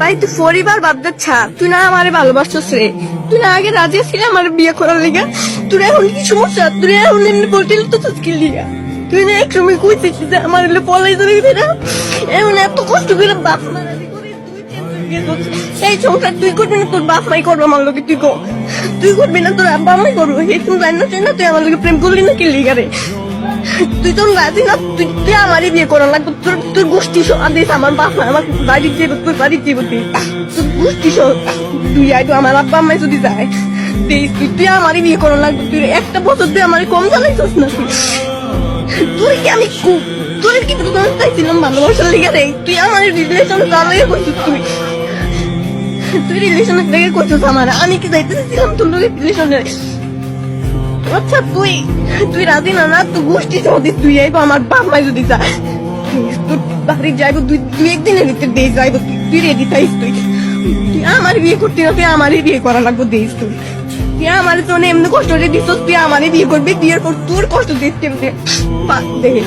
ভাই তুই পরিবার বাদ দে ছাড়, তুই না আমারে ভালোবাসছিস রে, তুই না আগে রাজি ছিলি আমার বিয়ে করার লিগা, তুই এখন কি সমস্যা, তুই এখন এমনি বলছিল তো কি লিগা, তুই না এক সময় কইছিস যে আমার এলে পলাই ধরে দিবি না, এমন এত কষ্ট করে বাপ মারাবি করে এই সংসার তুই করবি না, তোর বাপ মাই করবো আমার লোকে, তুই করবি না, তোর আব্বা মাই করবো, এই তুমি জানি না তুই আমার লোকে প্রেম করলি না কি লিগা রে, তুই তো রাজি না, তুই আমারই বিয়ে করা লাগবে, তোর গোষ্ঠী আদেশ আমার বাপ মা আমার বাড়ির যে তোর বাড়ির যে তোর গোষ্ঠী তুই আয় তো আমার আব্বা আম্মাই যদি যায় তুই আমারই বিয়ে করা লাগবে, তুই একটা বছর তুই আমার কম চালাইছিস না, তুই কি আমি তোর কি চাইছিলাম ভালোবাসার লিগে রে, তুই আমার রিলেশন চালিয়ে করছিস, তুই রিলেশনের থেকে করছিস আমার, আমি কি যাইতেছিলাম তোর রিলেশনে, আচ্ছা তুই রাজি না না, তুই গোষ্ঠী যদি তুই আইবো আমার বাপ মাই যদি যায় তোর বাড়ি যাইবো, তুই একদিনের ভিতরে দিয়ে যাইবো, তুই রেডি থাইস, তুই আমার বিয়ে করতে না, তুই আমারই বিয়ে করা লাগবো দিস, তুই আমার তো এমনি কষ্ট করে দিস, তুই আমারই বিয়ে করবি, বিয়ের পর তোর কষ্ট দিস দেখে